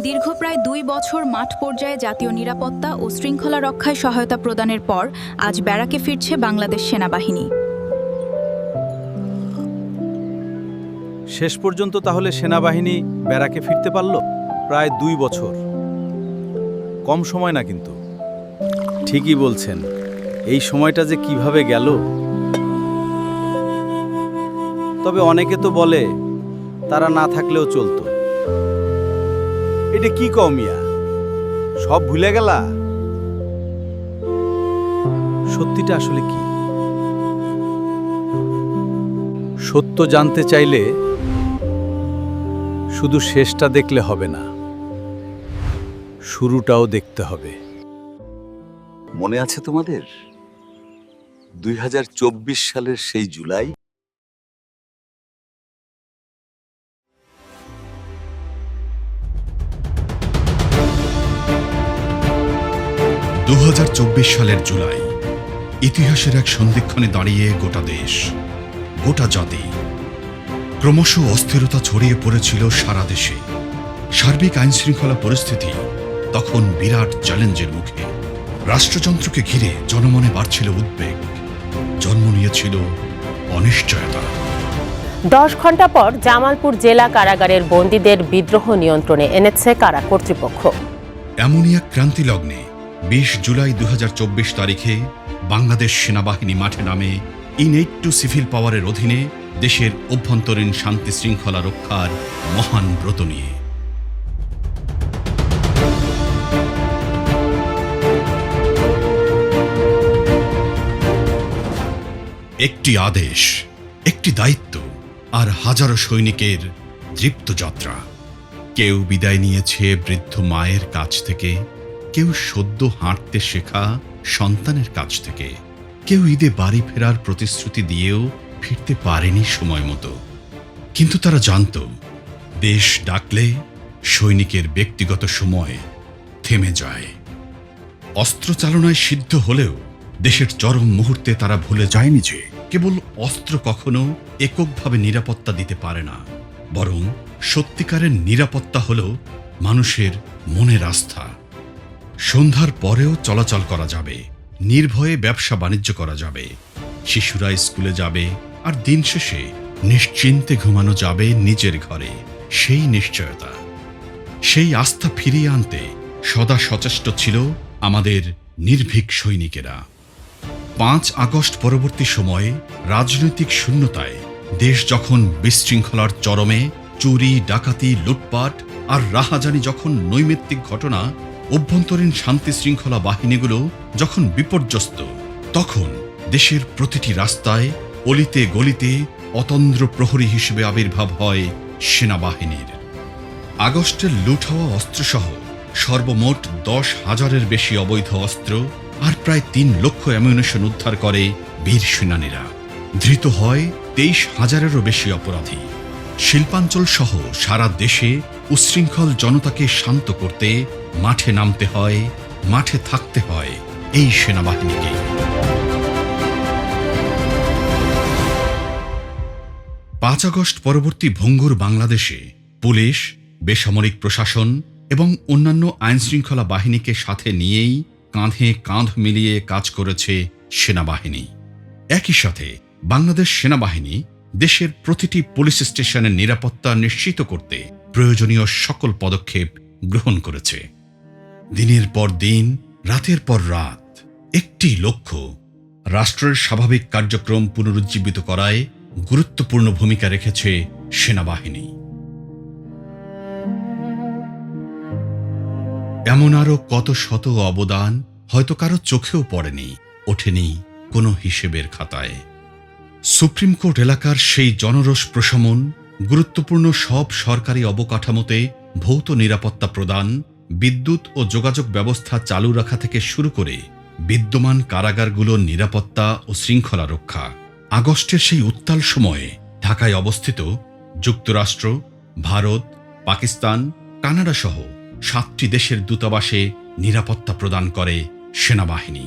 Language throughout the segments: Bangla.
দীর্ঘ প্রায় ২ বছর মাঠ পর্যায়ে জাতীয় নিরাপত্তা ও শৃঙ্খলা রক্ষায় সহায়তা প্রদানের পর আজ ব্যারাকে ফিরছে বাংলাদেশ সেনাবাহিনী। শেষ পর্যন্ত তাহলে সেনাবাহিনী ব্যারাকে ফিরতে পারল? প্রায় ২ বছর, কম সময় না কিন্তু। ঠিকই বলছেন, এই সময়টা যে কিভাবে গেল। তবে অনেকে তো বলে তারা না থাকলেও চলতো। এটা কি কও মিয়া, সব ভুলে গেলা? সত্যিটা আসলে কি? সত্য জানতে চাইলে শুধু শেষটা দেখলে হবে না, শুরুটাও দেখতে হবে। মনে আছে তোমাদের 2024 সালের সেই জুলাই? সালের জুলাই ইতিহাসের এক সন্ধিক্ষণে দাঁড়িয়ে গোটা দেশ, গোটা জাতি। ক্রমশ অস্থিরতা ছড়িয়ে পড়েছিল সারা দেশে। সার্বিক আইনশৃঙ্খলা পরিস্থিতি তখন বিরাট চ্যালেঞ্জের মুখে। রাষ্ট্রযন্ত্রকে ঘিরে জনমনে বাড়ছিল উদ্বেগ, জন্ম নিয়েছিল অনিশ্চয়তা। 10 ঘণ্টা পর জামালপুর জেলা কারাগারের বন্দীদের বিদ্রোহ নিয়ন্ত্রণে এনেছে কারা কর্তৃপক্ষ। এমনই এক ক্রান্তি লগ্নে 20 জুলাই 2024 তারিখে বাংলাদেশ সেনাবাহিনী মাঠে নামে ইন-8 সিভিল পাওয়ারের অধীনে দেশের অভ্যন্তরীণ শান্তি শৃঙ্খলা রক্ষার মহান ব্রত নিয়ে। একটি আদেশ, একটি দায়িত্ব, আর হাজারো সৈনিকের তৃপ্ত যাত্রা। কেউ বিদায় নিয়েছে বৃদ্ধ মায়ের কাছ থেকে, কেউ সদ্য হাঁটতে শেখা সন্তানের কাছ থেকে, কেউ ঈদে বাড়ি ফেরার প্রতিশ্রুতি দিয়েও ফিরতে পারেনি সময় মতো। কিন্তু তারা জানত, দেশ ডাকলে সৈনিকের ব্যক্তিগত সময় থেমে যায়। অস্ত্র চালনায় সিদ্ধ হলেও দেশের চরম মুহূর্তে তারা ভুলে যায়নি যে কেবল অস্ত্র কখনো এককভাবে নিরাপত্তা দিতে পারে না, বরং সত্যিকারের নিরাপত্তা হল মানুষের মনের আস্থা। সন্ধ্যার পরেও চলাচল করা যাবে, নির্ভয়ে ব্যবসা বাণিজ্য করা যাবে, শিশুরা স্কুলে যাবে, আর দিন শেষে নিশ্চিন্তে ঘুমানো যাবে নিজের ঘরে। সেই নিশ্চয়তা, সেই আস্থা ফিরিয়ে আনতে সদা সচেষ্ট ছিল আমাদের নির্ভীক সৈনিকেরা। 5 আগস্ট পরবর্তী সময়ে রাজনৈতিক শূন্যতায় দেশ যখন বিশৃঙ্খলার চরমে, চুরি, ডাকাতি, লুটপাট আর রাহাজানি যখন নৈমিত্তিক ঘটনা, অভ্যন্তরীণ শান্তি শৃঙ্খলা বাহিনীগুলো যখন বিপর্যস্ত, তখন দেশের প্রতিটি রাস্তায়, অলিতে গলিতে অতন্দ্র প্রহরী হিসেবে আবির্ভাব হয় সেনাবাহিনীর। আগস্টের লুট হওয়া অস্ত্রসহ সর্বমোট 10,000-এর বেশি অবৈধ অস্ত্র আর প্রায় 3 লক্ষ অ্যামিউনিশন উদ্ধার করে বীর সেনানীরা। ধৃত হয় 23,000-এরও বেশি অপরাধী। শিল্পাঞ্চল সহ সারা দেশে উচ্ছৃঙ্খল জনতাকে শান্ত করতে মাঠে নামতে হয়, মাঠে থাকতে হয় এই সেনাবাহিনীকে। 5 আগস্ট পরবর্তী ভঙ্গুর বাংলাদেশে পুলিশ, বেসামরিক প্রশাসন এবং অন্যান্য আইনশৃঙ্খলা বাহিনীকে সাথে নিয়েই কাঁধে কাঁধ মিলিয়ে কাজ করেছে সেনাবাহিনী। একই সাথে বাংলাদেশ সেনাবাহিনী দেশের প্রতিটি পুলিশ স্টেশনের নিরাপত্তা নিশ্চিত করতে প্রয়োজনীয় সকল পদক্ষেপ গ্রহণ করেছে। দিনের পর দিন, রাতের পর রাত, একটি লক্ষ্য, রাষ্ট্রের স্বাভাবিক কার্যক্রম পুনরুজ্জীবিত করায় গুরুত্বপূর্ণ ভূমিকা রেখেছে সেনাবাহিনী। এমন আরো কত শত অবদান হয়তো কারো চোখেও পড়েনি, ওঠেনি কোনো হিসেবের খাতায়। সুপ্রিম কোর্ট এলাকার সেই জনরোষ প্রশমন, গুরুত্বপূর্ণ সব সরকারি অবকাঠামোতে ভৌত নিরাপত্তা প্রদান, বিদ্যুৎ ও যোগাযোগ ব্যবস্থা চালু রাখা থেকে শুরু করে বিদ্যমান কারাগারগুলোর নিরাপত্তা ও শৃঙ্খলা রক্ষা। আগস্টের সেই উত্তাল সময়ে ঢাকায় অবস্থিত যুক্তরাষ্ট্র, ভারত, পাকিস্তান, কানাডা সহ 7টি দেশের দূতাবাসে নিরাপত্তা প্রদান করে সেনাবাহিনী।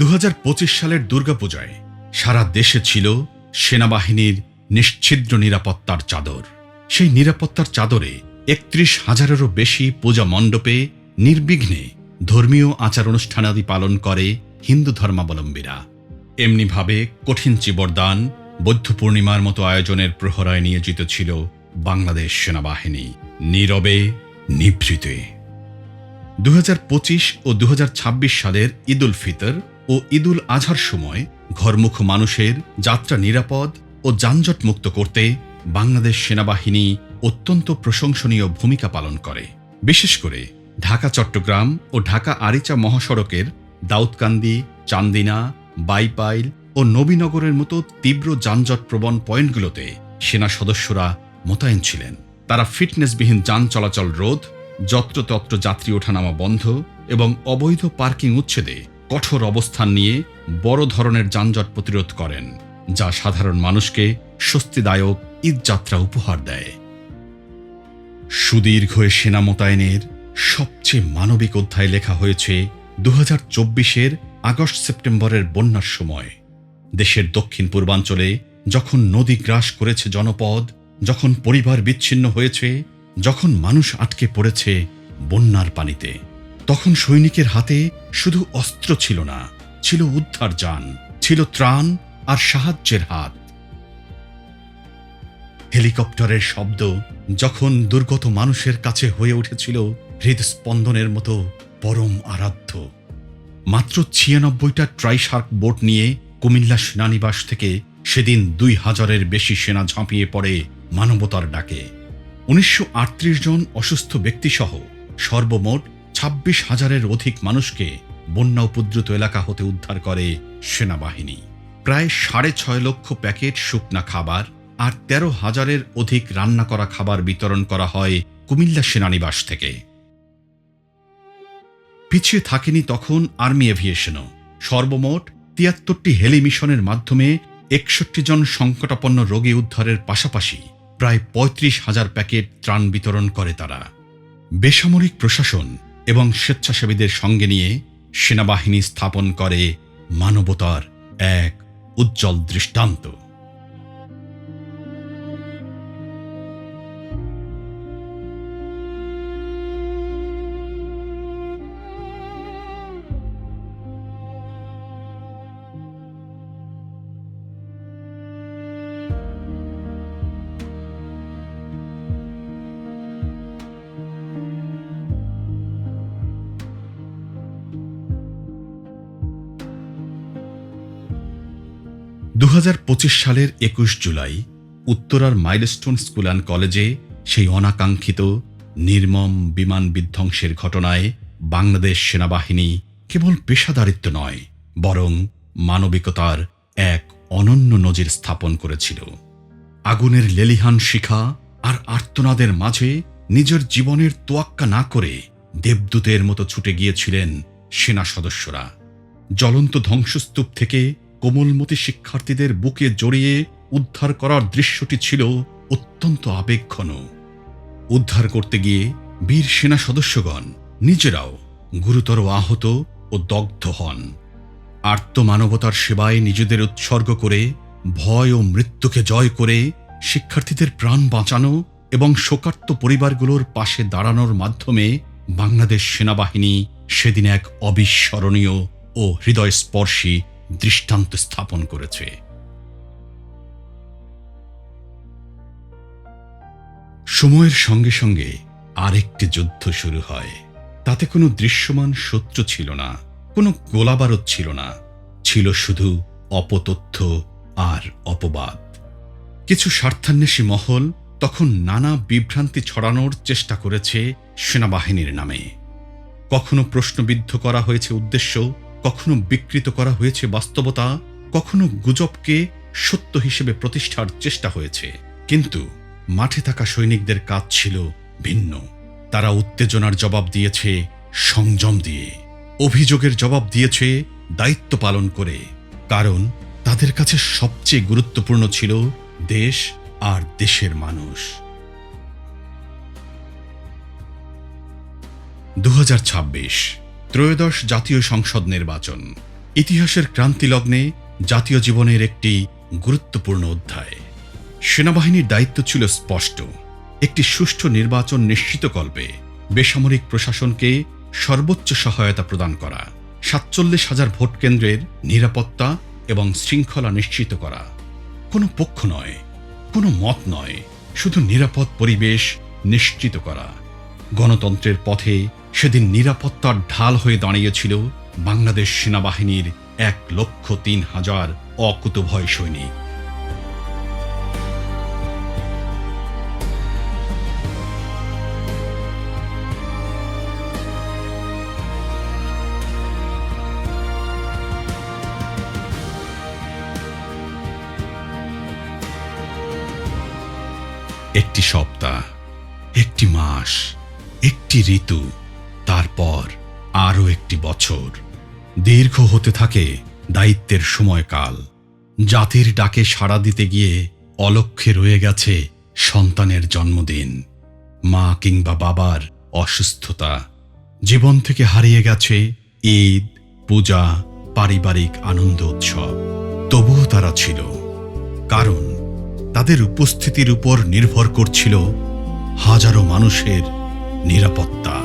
2025 সালের দুর্গাপূজায় সারা দেশে ছিল সেনাবাহিনীর নিশ্ছিদ্র নিরাপত্তার চাদর। সেই নিরাপত্তার চাদরে 31,000-এরও বেশি পূজা মণ্ডপে নির্বিঘ্নে ধর্মীয় আচার অনুষ্ঠানাদি পালন করে হিন্দু ধর্মাবলম্বীরা। এমনিভাবে কঠিন চিবরদান, বৌদ্ধ পূর্ণিমার মতো আয়োজনের প্রহরায় নিয়োজিত ছিল বাংলাদেশ সেনাবাহিনী, নীরবে নিভৃতে। 2025 ও 2026 সালের ঈদ উল ফিতর ও ঈদ উল আজহার সময় ঘরমুখ মানুষের যাত্রা নিরাপদ ও যানজট মুক্ত করতে বাংলাদেশ সেনাবাহিনী অত্যন্ত প্রশংসনীয় ভূমিকা পালন করে। বিশেষ করে ঢাকা চট্টগ্রাম ও ঢাকা আরিচা মহাসড়কের দাউদকান্দি, চান্দিনা, বাইপাইল ও নবীনগরের মতো তীব্র যানজট প্রবণ পয়েন্টগুলোতে সেনা সদস্যরা মোতায়েন ছিলেন। তারা ফিটনেসবিহীন যান চলাচল রোধ, যত্রতত্র যাত্রী ওঠানামা বন্ধ এবং অবৈধ পার্কিং উচ্ছেদে কঠোর অবস্থান নিয়ে বড় ধরনের যানজট প্রতিরোধ করেন, যা সাধারণ মানুষকে স্বস্তিদায়ক ঈদযাত্রা উপহার দেয়। সুদীর্ঘ সেনা মোতায়েনের সবচেয়ে মানবিক অধ্যায় লেখা হয়েছে 2024-এর আগস্ট-সেপ্টেম্বরের বন্যার সময়। দেশের দক্ষিণ পূর্বাঞ্চলে যখন নদী গ্রাস করেছে জনপদ, যখন পরিবার বিচ্ছিন্ন হয়েছে, যখন মানুষ আটকে পড়েছে বন্যার পানিতে, তখন সৈনিকের হাতে শুধু অস্ত্র ছিল না, ছিল উদ্ধার যান, ছিল ত্রাণ আর সাহায্যের হাত। হেলিকপ্টারের শব্দ যখন দুর্গত মানুষের কাছে হয়ে উঠেছিল হৃদস্পন্দনের মতো পরম আরাধ্য। মাত্র 96টা ট্রাইশার্ক বোট নিয়ে কুমিল্লা সেনানিবাস থেকে সেদিন 2000-এর বেশি সেনা ঝাঁপিয়ে পড়ে মানবতার ডাকে। 1938 জন অসুস্থ ব্যক্তিসহ সর্বমোট 26,000-এর অধিক মানুষকে বন্যা উপদ্রুত এলাকা হতে উদ্ধার করে সেনাবাহিনী। প্রায় 6.5 লক্ষ প্যাকেট শুকনা খাবার আর 13,000-এর অধিক রান্না করা খাবার বিতরণ করা হয় কুমিল্লা সেনানিবাস থেকে। পিছিয়ে থাকেনি তখন আর্মি এভিয়েশনও। সর্বমোট 73টি হেলি মিশনের মাধ্যমে 61 জন সংকটাপন্ন রোগী উদ্ধারের পাশাপাশি প্রায় 35,000 প্যাকেট ত্রাণ বিতরণ করে তারা। বেসামরিক প্রশাসন এবং স্বেচ্ছাসেবীদের সঙ্গে নিয়ে সেনাবাহিনী স্থাপন করে মানবতার এক উজ্জ্বল দৃষ্টান্ত। দু 2025 সালের 21 জুলাই উত্তরার মাইলস্টোন স্কুল অ্যান্ড কলেজে সেই অনাকাঙ্ক্ষিত নির্মম বিমান বিধ্বংসের ঘটনায় বাংলাদেশ সেনাবাহিনী কেবল পেশাদারিত্ব নয়, বরং মানবিকতার এক অনন্য নজির স্থাপন করেছিল। আগুনের লেলিহান শিখা আর আর্তনাদের মাঝে নিজের জীবনের তোয়াক্কা না করে দেবদূতের মতো ছুটে গিয়েছিলেন সেনা সদস্যরা। জ্বলন্ত ধ্বংসস্তূপ থেকে কোমলমতি শিক্ষার্থীদের বুকে জড়িয়ে উদ্ধার করার দৃশ্যটি ছিল অত্যন্ত আবেগঘন। উদ্ধার করতে গিয়ে বীর সেনা সদস্যগণ নিজেরাও গুরুতর আহত ও দগ্ধ হন। আর্তমানবতার সেবায় নিজেদের উৎসর্গ করে ভয় ও মৃত্যুকে জয় করে শিক্ষার্থীদের প্রাণ বাঁচানো এবং শোকার্ত পরিবারগুলোর পাশে দাঁড়ানোর মাধ্যমে বাংলাদেশ সেনাবাহিনী সেদিন এক অবিস্মরণীয় ও হৃদয়স্পর্শী দৃষ্টান্ত স্থাপন করেছে। সময়ের সঙ্গে সঙ্গে আরেকটি যুদ্ধ শুরু হয়। তাতে কোনো দৃশ্যমান শত্রু ছিল না, কোনো গোলাবারুদ ছিল না, ছিল শুধু অপতথ্য আর অপবাদ। কিছু স্বার্থান্বেষী মহল তখন নানা বিভ্রান্তি ছড়ানোর চেষ্টা করেছে সেনাবাহিনীর নামে। কখনো প্রশ্নবিদ্ধ করা হয়েছে উদ্দেশ্য, কখনো বিকৃত করা হয়েছে বাস্তবতা, কখনো গুজবকে সত্য হিসেবে প্রতিষ্ঠার চেষ্টা হয়েছে। কিন্তু মাঠে থাকা সৈনিকদের কাজ ছিল ভিন্ন। তারা উত্তেজনার জবাব দিয়েছে সংযম দিয়ে, অভিযোগের জবাব দিয়েছে দায়িত্ব পালন করে, কারণ তাদের কাছে সবচেয়ে গুরুত্বপূর্ণ ছিল দেশ আর দেশের মানুষ। 2026 ত্রয়োদশ জাতীয় সংসদ নির্বাচন ইতিহাসের ক্রান্তিলগ্নে জাতীয় জীবনের একটি গুরুত্বপূর্ণ অধ্যায়। সেনাবাহিনীর দায়িত্ব ছিল স্পষ্ট, একটি সুষ্ঠু নির্বাচন নিশ্চিতকল্পে বেসামরিক প্রশাসনকে সর্বোচ্চ সহায়তা প্রদান করা, ৪৭,০০০ ভোট কেন্দ্রের নিরাপত্তা এবং শৃঙ্খলা নিশ্চিত করা। কোনো পক্ষ নয়, কোনো মত নয়, শুধু নিরাপদ পরিবেশ নিশ্চিত করা। গণতন্ত্রের পথে সেদিন নিরাপত্তার ঢাল হয়ে দাঁড়িয়েছিল বাংলাদেশ সেনাবাহিনীর ১,০৩,০০০ অকুতোভয় সৈনিক। একটি সপ্তাহ, একটি মাস, একটি ঋতু, তারপর আরও একটি বছর। দীর্ঘ হতে থাকে দায়িত্বের সময়কাল। জাতির ডাকে সাড়া দিতে গিয়ে অলক্ষ্যে রয়ে গেছে সন্তানের জন্মদিন, মা কিংবা বাবার অসুস্থতা। জীবন থেকে হারিয়ে গেছে ঈদ, পূজা, পারিবারিক আনন্দ উৎসব। তবুও তারা ছিল, কারণ তাদের উপস্থিতির উপর নির্ভর করছিল হাজারো মানুষের নিরাপত্তা।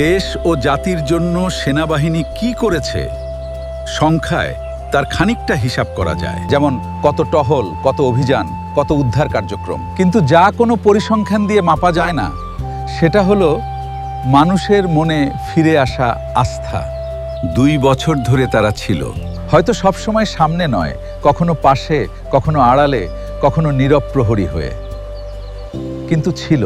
দেশ ও জাতির জন্য সেনাবাহিনী কি করেছে সংখ্যায় তার খানিকটা হিসাব করা যায়, যেমন কত টহল, কত অভিযান, কত উদ্ধার কার্যক্রম। কিন্তু যা কোনো পরিসংখ্যান দিয়ে মাপা যায় না, সেটা হলো মানুষের মনে ফিরে আসা আস্থা। 2 বছর ধরে তারা ছিল, হয়তো সবসময় সামনে নয়, কখনো পাশে, কখনো আড়ালে, কখনো নীরব প্রহরী হয়ে, কিন্তু ছিল।